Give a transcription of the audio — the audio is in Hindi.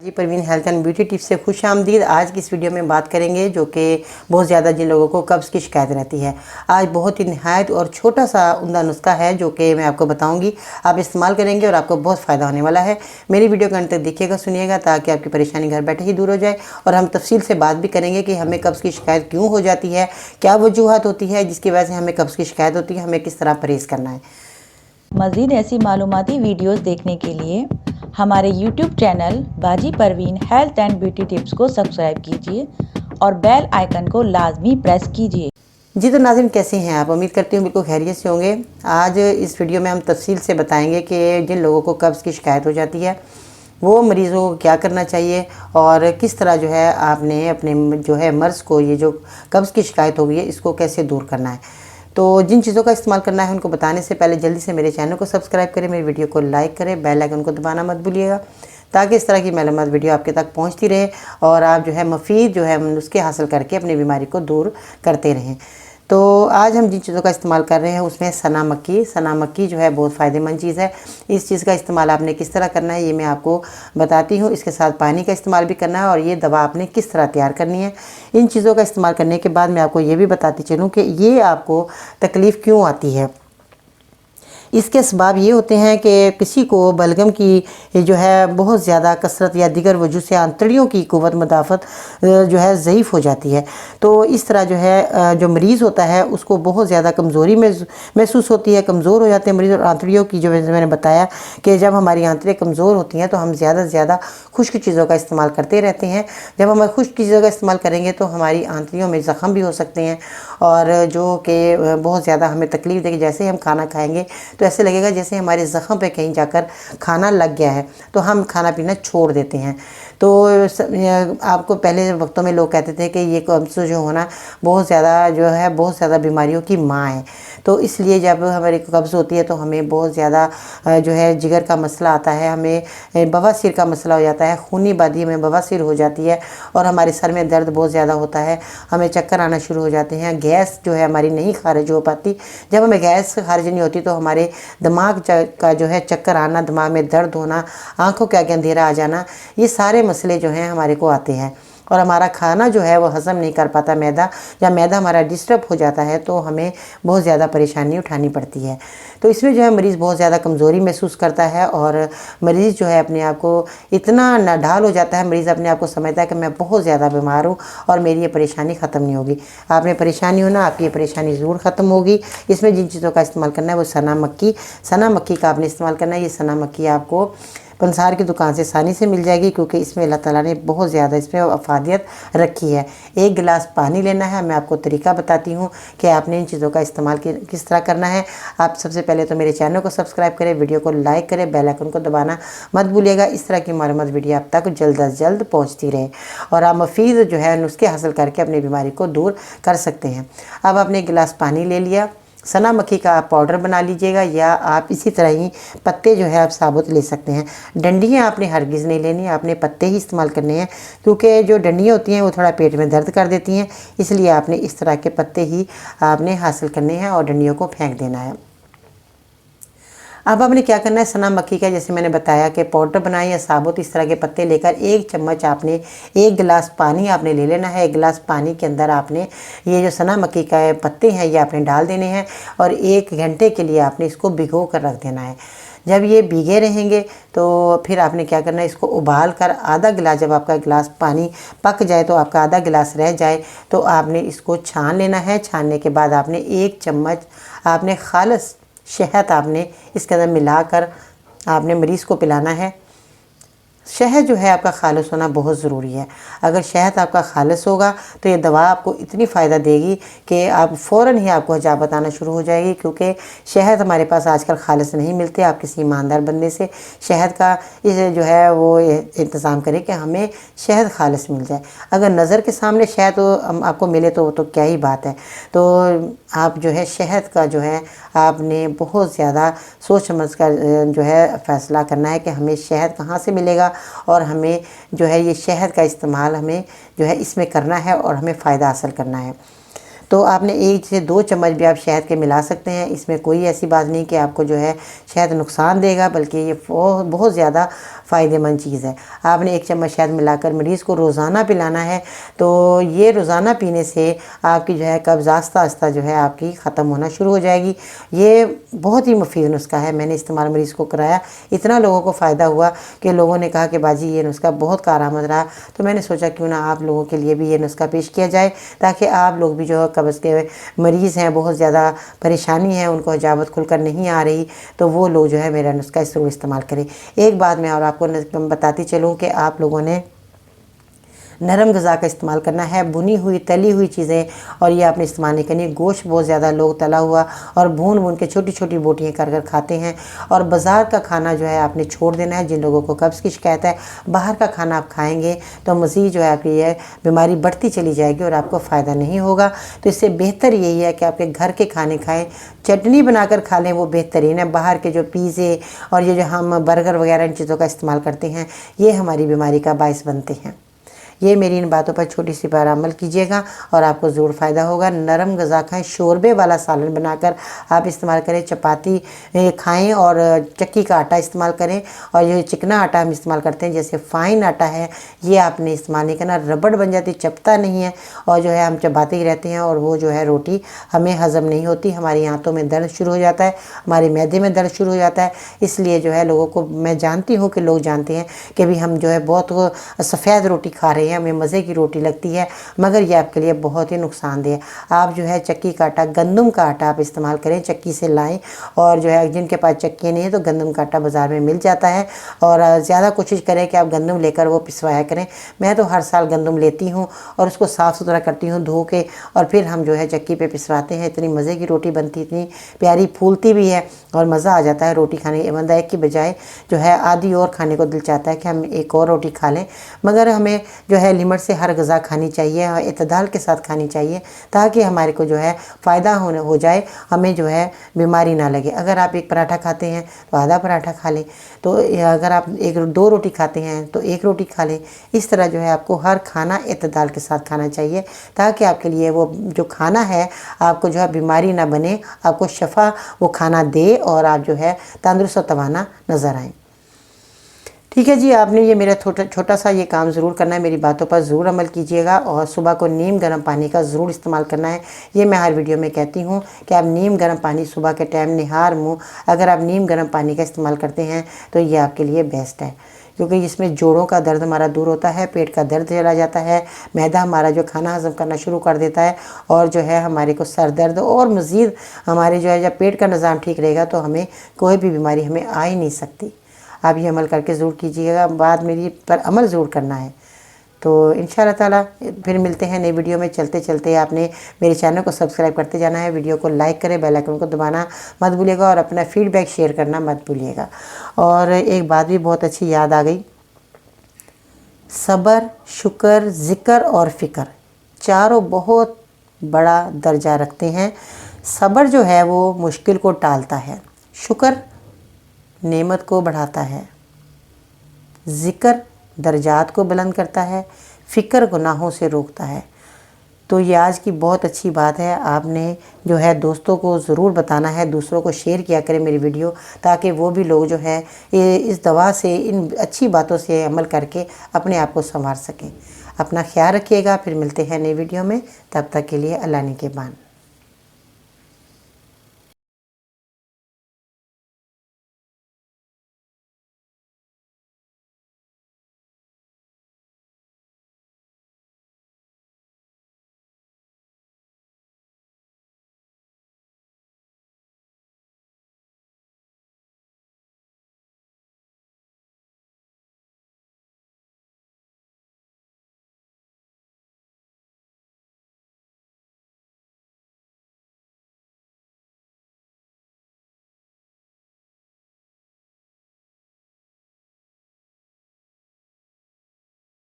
Ji Parveen health and beauty tips से खुश आमदीद। आज की इस वीडियो में बात करेंगे जो कि बहुत ज़्यादा जिन लोगों को कब्ज़ की शिकायत रहती है। आज बहुत ही निहायत और छोटा सा उम्दा नुस्खा है जो कि मैं आपको बताऊंगी। आप इस्तेमाल करेंगे और आपको बहुत फ़ायदा होने वाला है। मेरी वीडियो को अंत तक देखिएगा, सुनिएगा, ताकि आपकी परेशानी घर बैठे ही दूर हो जाए। और हम तफसील से बात भी करेंगे कि हमें कब्ज़ की शिकायत क्यों हो जाती है, क्या वजूहत होती है जिसकी वजह से हमें कब्ज़ की शिकायत होती है, हमें किस तरह परहेज़ करना है। मज़ीद ऐसी मालूमाती वीडियोस देखने के लिए हमारे YouTube चैनल बाजी Parveen health and beauty tips को सब्सक्राइब कीजिए और बेल आइकन को लाजमी प्रेस कीजिए। जी तो नाज़रीन, कैसे हैं आप? उम्मीद करती हूँ बिल्कुल खैरियत से होंगे। आज इस वीडियो में हम तफसील से बताएंगे कि जिन लोगों को कब्ज़ की शिकायत हो जाती है वो मरीज़ों को क्या करना चाहिए और किस तरह जो है आपने अपने जो है मर्ज़ को, ये जो कब्ज़ की शिकायत हो गई है, इसको कैसे दूर करना है। तो जिन चीज़ों का इस्तेमाल करना है उनको बताने से पहले जल्दी से मेरे चैनल को सब्सक्राइब करें, मेरी वीडियो को लाइक करें, बेल आइकन को दबाना मत भूलिएगा, ताकि इस तरह की मालूमात वीडियो आपके तक पहुंचती रहे और आप जो है मुफीद जो है नुस्खे हासिल करके अपनी बीमारी को दूर करते रहें। तो आज हम जिन चीज़ों का इस्तेमाल कर रहे हैं उसमें सना मक्की जो है बहुत फ़ायदेमंद चीज़ है। इस चीज़ का इस्तेमाल आपने किस तरह करना है ये मैं आपको बताती हूँ। इसके साथ पानी का इस्तेमाल भी करना है और ये दवा आपने किस तरह तैयार करनी है। इन चीज़ों का इस्तेमाल करने के बाद मैं आपको ये भी बताती चलूँ कि ये आपको तकलीफ़ क्यों आती है। इसके असबाब ये होते हैं कि किसी को बलगम की जो है बहुत ज़्यादा कसरत या दीगर वजह से आंतड़ियों की क़ुव्वत मुदाफ़त जो है ज़ईफ़ हो जाती है। तो इस तरह जो है जो मरीज़ होता है उसको बहुत ज़्यादा कमज़ोरी महसूस होती है, कमज़ोर हो जाते हैं मरीज़। और आंतड़ियों की जो मैंने बताया कि जब हमारी आंतड़ियाँ कमज़ोर होती हैं तो हम ज़्यादा से ज़्यादा खुश्क चीज़ों का इस्तेमाल करते रहते हैं। जब हम खुश्क चीज़ों का इस्तेमाल करेंगे तो हमारी आंतड़ियों में ज़ख़म भी हो सकते हैं और जो कि बहुत ज़्यादा हमें तकलीफ़ देगी। जैसे ही हम खाना खाएँगे तो ऐसे लगेगा जैसे हमारे ज़ख़म पे कहीं जाकर खाना लग गया है, तो हम खाना पीना छोड़ देते हैं। तो आपको पहले वक्तों में लोग कहते थे कि ये कब्ज़ जो होना बहुत ज़्यादा बीमारियों की माँ है। तो इसलिए जब हमारी कब्ज़ होती है तो हमें बहुत ज़्यादा जो है जिगर का मसला आता है, हमें बवासीर का मसला हो जाता है, खूनी बादी में बवासीर हो जाती है और हमारे सर में दर्द बहुत ज़्यादा होता है, हमें चक्कर आना शुरू हो जाते हैं, गैस जो है हमारी नहीं खारिज हो पाती। जब हमें गैस खारिज नहीं होती तो हमारे दिमाग का जो है चक्कर आना, दिमाग में दर्द होना, आंखों के आगे अंधेरा आ जाना, ये सारे मसले जो हैं हमारे को आते हैं। और हमारा खाना जो है वो हज़म नहीं कर पाता मैदा, या मैदा हमारा डिस्टर्ब हो जाता है तो हमें बहुत ज़्यादा परेशानी उठानी पड़ती है। तो इसमें जो है मरीज़ बहुत ज़्यादा कमज़ोरी महसूस करता है और मरीज़ जो है अपने आप को इतना नाढाल हो जाता है, मरीज़ अपने आप को समझता है कि मैं बहुत ज़्यादा बीमार हूँ और मेरी ये परेशानी ख़त्म नहीं होगी। आपने परेशानी हो ना, आपकी ये परेशानी ज़रूर ख़त्म होगी। इसमें जिन चीज़ों का इस्तेमाल करना है वो सना मक्की का आपने इस्तेमाल करना है। ये सना मक्की आपको पंसार की दुकान से आसानी से मिल जाएगी, क्योंकि इसमें अल्लाह ताला ने बहुत ज़्यादा इसमें अफादियत रखी है। एक गिलास पानी लेना है। मैं आपको तरीका बताती हूँ कि आपने इन चीज़ों का इस्तेमाल किस तरह करना है। आप सबसे पहले तो मेरे चैनल को सब्सक्राइब करें, वीडियो को लाइक करें, बेल आइकन को दबाना मत भूलिएगा। इस तरह की मालूमात वीडियो आप तक जल्द अज जल्द पहुँचती रहे और आप मुफीद जो है नुस्खे हासिल करके अपनी बीमारी को दूर कर सकते हैं। अब आपने एक गिलास पानी ले लिया। सना मक्खी का आप पाउडर बना लीजिएगा, या आप इसी तरह ही पत्ते जो है आप साबुत ले सकते हैं। डंडियाँ आपने हरगिज़ नहीं लेनी, आपने पत्ते ही इस्तेमाल करने हैं, क्योंकि जो डंडियाँ होती हैं वो थोड़ा पेट में दर्द कर देती हैं। इसलिए आपने इस तरह के पत्ते ही आपने हासिल करने हैं और डंडियों को फेंक देना है। अब आपने क्या करना है, सना मक्खी का जैसे मैंने बताया कि पाउडर बनाए या साबुत इस तरह के पत्ते लेकर एक चम्मच आपने, एक गिलास पानी आपने ले लेना है। एक गिलास पानी के अंदर आपने ये जो सना मक्खी का पत्ते हैं ये आपने डाल देने हैं और 1 घंटे के लिए आपने इसको भिगो कर रख देना है। जब ये भीगे रहेंगे तो फिर आपने क्या करना है, इसको उबाल कर आधा गिलास, जब आपका गिलास पानी पक जाए तो आपका आधा गिलास रह जाए तो आपने इसको छान लेना है। छानने के बाद आपने 1 चम्मच आपने खालिस शहद आपने इसके अंदर मिलाकर आपने मरीज़ को पिलाना है। शहद जो है आपका खालिस होना बहुत ज़रूरी है। अगर शहद आपका खालिस होगा तो ये दवा आपको इतनी फ़ायदा देगी कि आप फ़ौरन ही आपको हजामत आना शुरू हो जाएगी, क्योंकि शहद हमारे पास आजकल खालिस नहीं मिलते। आप किसी ईमानदार बंदे से शहद का इसे जो है वो इंतज़ाम करें कि हमें शहद खालिस मिल जाए। अगर नज़र के सामने शहद आपको मिले तो क्या ही बात है। तो आप जो है शहद का जो है आपने बहुत ज़्यादा सोच समझ कर जो है फ़ैसला करना है कि हमें शहद कहाँ से मिलेगा और हमें जो है ये शहद का इस्तेमाल हमें जो है इसमें करना है और हमें फ़ायदा हासिल करना है। तो आपने 1 से 2 चम्मच भी आप शहद के मिला सकते हैं। इसमें कोई ऐसी बात नहीं कि आपको जो है शहद नुकसान देगा, बल्कि ये बहुत ज़्यादा फ़ायदेमंद चीज़ है। आपने 1 चम्मच शहद मिलाकर मरीज़ को रोज़ाना पिलाना है। तो ये रोज़ाना पीने से आपकी जो है कब्ज़ आस्ता आस्ता जो है आपकी ख़त्म होना शुरू हो जाएगी। ये बहुत ही मुफीद नुस्खा है। मैंने इस्तेमाल मरीज़ को कराया, इतना लोगों को फ़ायदा हुआ कि लोगों ने कहा कि बाजी ये नुस्खा बहुत कारआमद रहा। तो मैंने सोचा क्यों ना आप लोगों के लिए भी ये नुस्खा पेश किया जाए, ताकि आप लोग भी जो है कब्ज़ के मरीज़ हैं, बहुत ज़्यादा परेशानी है, उनको हजामत खुलकर नहीं आ रही, तो वो लोग जो है मेरा नुस्खा ज़रूर इस्तेमाल करें। एक बात मैं और आपको बताती चलूँ कि आप लोगों ने नरम ग़िज़ा का इस्तेमाल करना है। भुनी हुई तली हुई चीज़ें और ये आपने इस्तेमाल नहीं करनी। गोश्त बहुत ज़्यादा लोग तला हुआ और भून के छोटी छोटी बोटियाँ कर कर खाते हैं। और बाज़ार का खाना जो है आपने छोड़ देना है। जिन लोगों को कब्ज़ की शिकायत है, बाहर का खाना आप खाएंगे तो मज़ीद जो है आपकी ये बीमारी बढ़ती चली जाएगी और आपको फ़ायदा नहीं होगा। तो इससे बेहतर यही है कि आपके घर के खाने खाएँ, चटनी बनाकर खा लें, वो बेहतरीन है। बाहर के जो पिज़्ज़े और ये जो हम बर्गर वगैरह इन चीज़ों का इस्तेमाल करते हैं, ये हमारी बीमारी का बायस बनते हैं। ये मेरी इन बातों पर छोटी सी बार अमल कीजिएगा और आपको ज़रूर फ़ायदा होगा। नरम ग़िज़ा खाएँ, शोरबे वाला सालन बनाकर आप इस्तेमाल करें। चपाती खाएं और चक्की का आटा इस्तेमाल करें। और ये चिकना आटा हम इस्तेमाल करते हैं, जैसे फ़ाइन आटा है, ये आपने इस्तेमाल नहीं करना। रबड़ बन जाती, चपता नहीं है और जो है हम चबाते ही रहते हैं और वो जो है रोटी हमें हज़म नहीं होती। हमारी आंतों में दर्द शुरू हो जाता है, हमारे मैदे में दर्द शुरू हो जाता है। इसलिए जो है लोगों को, मैं जानती हूँ कि लोग जानते हैं कि भी हम जो है बहुत सफ़ेद रोटी खा रहे हैं, हमें मज़े की रोटी लगती है, मगर ये आपके लिए बहुत ही नुकसानदेह है। आप जो है चक्की का आटा, गंदम का आटा आप इस्तेमाल करें, चक्की से लाएं। और जो है जिनके पास चक्की नहीं है तो गंदम का आटा बाज़ार में मिल जाता है। और ज़्यादा कोशिश करें कि आप गंदम लेकर वो पिसवाया करें। मैं तो हर साल गंदम लेती हूँ और उसको साफ़ सुथरा करती हूँ धो के, और फिर हम जो है चक्की पे पिसवाते हैं। इतनी मज़े की रोटी बनती, इतनी प्यारी फूलती भी है और मज़ा आ जाता है रोटी खाने के। बंदा एक की बजाय जो है आधी और खाने को दिल चाहता है कि हम एक और रोटी खा लें, मगर हमें जो है लिमिट से हर ग़िज़ा खानी चाहिए और इत्तेदाल के साथ खानी चाहिए, ताकि हमारे को जो है फ़ायदा हो जाए, हमें जो है बीमारी ना लगे। अगर आप एक पराठा खाते हैं तो आधा पराठा खा लें, तो अगर आप 1-2 रोटी खाते हैं तो 1 रोटी खा लें। इस तरह जो है आपको हर खाना इत्तेदाल के साथ खाना चाहिए, ताकि आपके लिए वो जो खाना है आपको जो है बीमारी ना बने, आपको शफ़ा वो खाना दे और आप जो है तंदुरुस्त और तवाना नज़र आएँ। ठीक है जी, आपने ये मेरा छोटा सा ये काम ज़रूर करना है। मेरी बातों पर ज़रूर अमल कीजिएगा और सुबह को नीम गर्म पानी का ज़रूर इस्तेमाल करना है। ये मैं हर वीडियो में कहती हूँ कि आप नीम गर्म पानी सुबह के टाइम निहार मुँह अगर आप नीम गर्म पानी का इस्तेमाल करते हैं तो ये आपके लिए बेस्ट है, क्योंकि इसमें जोड़ों का दर्द हमारा दूर होता है, पेट का दर्द चला जाता है, मैदा हमारा जो खाना हज़म करना शुरू कर देता है, और जो है हमारे को सर दर्द और मज़ीद हमारे जो है जब पेट का निज़ाम ठीक रहेगा तो हमें कोई भी बीमारी हमें आ ही नहीं सकती। आप ये अमल करके ज़रूर कीजिएगा, बात मेरी पर अमल ज़रूर करना है। तो इंशाअल्लाह ताला फिर मिलते हैं नई वीडियो में। चलते चलते आपने मेरे चैनल को सब्सक्राइब करते जाना है, वीडियो को लाइक करें, बेल आइकन को दबाना मत भूलिएगा और अपना फीडबैक शेयर करना मत भूलिएगा। और एक बात भी बहुत अच्छी याद आ गई, सब्र, शुक्र, ज़िक्र और फ़िक्र चारों बहुत बड़ा दर्जा रखते हैं। सब्र जो है वो मुश्किल को टालता है, शुक्र नेमत को बढ़ाता है, ज़िक्र दर्जात को बुलंद करता है, फ़िक्र गुनाहों से रोकता है। तो ये आज की बहुत अच्छी बात है। आपने जो है दोस्तों को ज़रूर बताना है, दूसरों को शेयर किया करें मेरी वीडियो, ताकि वो भी लोग जो है ये इस दवा से, इन अच्छी बातों से अमल करके अपने आप को संवार सकें। अपना ख्याल रखिएगा, फिर मिलते हैं नई वीडियो में। तब तक के लिए अल्लाह निगहबान।